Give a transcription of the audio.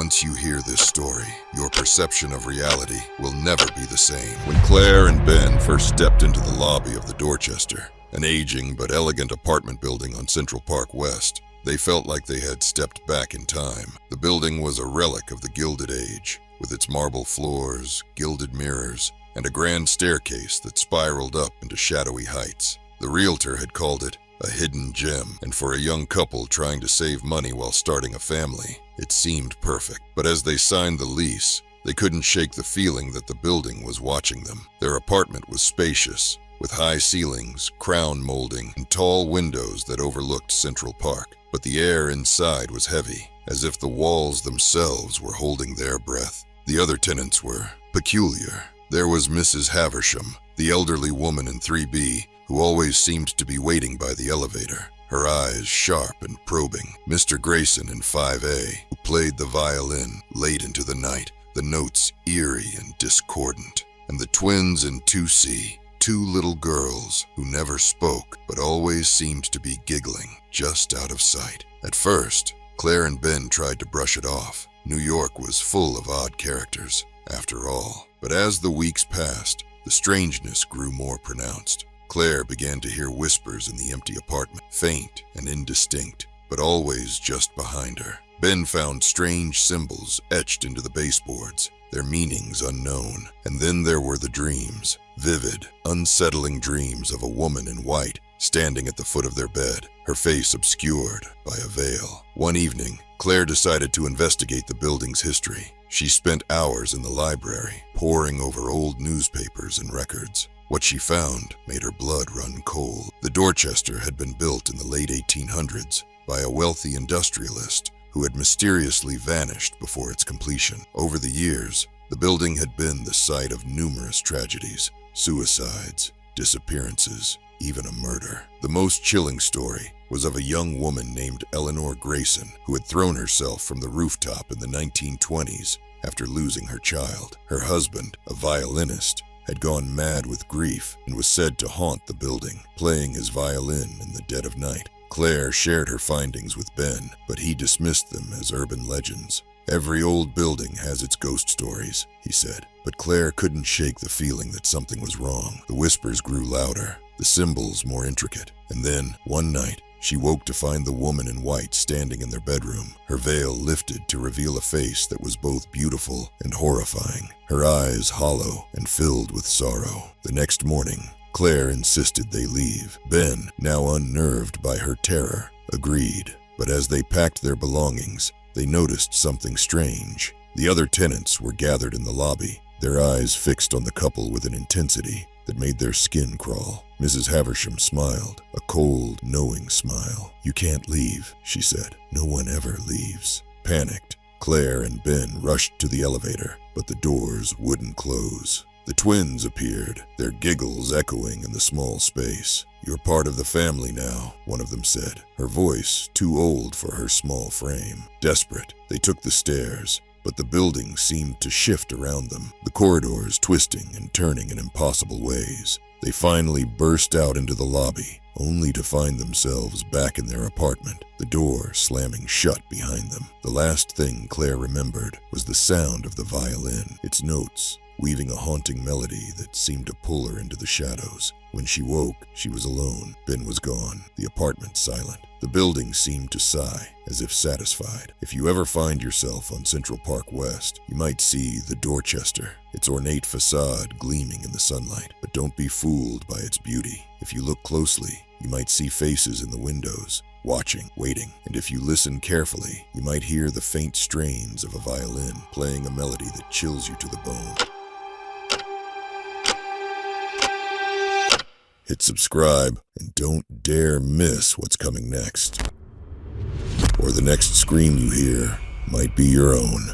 Once you hear this story, your perception of reality will never be the same. When Claire and Ben first stepped into the lobby of the Dorchester, an aging but elegant apartment building on Central Park West, they felt like they had stepped back in time. The building was a relic of the Gilded Age, with its marble floors, gilded mirrors, and a grand staircase that spiraled up into shadowy heights. The realtor had called it a hidden gem, and for a young couple trying to save money while starting a family, it seemed perfect. But as they signed the lease, they couldn't shake the feeling that the building was watching them. Their apartment was spacious, with high ceilings, crown molding, and tall windows that overlooked Central Park. But the air inside was heavy, as if the walls themselves were holding their breath. The other tenants were peculiar. There was Mrs. Havisham, the elderly woman in 3B, who always seemed to be waiting by the elevator, her eyes sharp and probing. Mr. Grayson in 5A, who played the violin late into the night, the notes eerie and discordant. And the twins in 2C, two little girls who never spoke but always seemed to be giggling just out of sight. At first, Claire and Ben tried to brush it off. New York was full of odd characters, after all. But as the weeks passed, the strangeness grew more pronounced. Claire began to hear whispers in the empty apartment, faint and indistinct, but always just behind her. Ben found strange symbols etched into the baseboards, their meanings unknown. And then there were the dreams, vivid, unsettling dreams of a woman in white standing at the foot of their bed, her face obscured by a veil. One evening, Claire decided to investigate the building's history. She spent hours in the library, poring over old newspapers and records. What she found made her blood run cold. The Dorchester had been built in the late 1800s by a wealthy industrialist who had mysteriously vanished before its completion. Over the years, the building had been the site of numerous tragedies, suicides, disappearances, even a murder. The most chilling story was of a young woman named Eleanor Grayson who had thrown herself from the rooftop in the 1920s after losing her child. Her husband, a violinist, had gone mad with grief and was said to haunt the building, playing his violin in the dead of night. Claire shared her findings with Ben, but he dismissed them as urban legends. "Every old building has its ghost stories," he said. But Claire couldn't shake the feeling that something was wrong. The whispers grew louder, the symbols more intricate. And then, one night, she woke to find the woman in white standing in their bedroom, her veil lifted to reveal a face that was both beautiful and horrifying, her eyes hollow and filled with sorrow. The next morning, Claire insisted they leave. Ben, now unnerved by her terror, agreed. But as they packed their belongings, they noticed something strange. The other tenants were gathered in the lobby, their eyes fixed on the couple with an intensity that made their skin crawl. Mrs. Havisham smiled, a cold, knowing smile. "You can't leave," she said. "No one ever leaves." Panicked, Claire and Ben rushed to the elevator, but the doors wouldn't close. The twins appeared, their giggles echoing in the small space. "You're part of the family now," one of them said, her voice too old for her small frame. Desperate, they took the stairs, but the building seemed to shift around them, the corridors twisting and turning in impossible ways. They finally burst out into the lobby, only to find themselves back in their apartment, the door slamming shut behind them. The last thing Claire remembered was the sound of the violin, its notes weaving a haunting melody that seemed to pull her into the shadows. When she woke, she was alone. Ben was gone, the apartment silent. The building seemed to sigh, as if satisfied. If you ever find yourself on Central Park West, you might see the Dorchester, its ornate facade gleaming in the sunlight. But don't be fooled by its beauty. If you look closely, you might see faces in the windows, watching, waiting. And if you listen carefully, you might hear the faint strains of a violin playing a melody that chills you to the bone. Hit subscribe and don't dare miss what's coming next. Or the next scream you hear might be your own.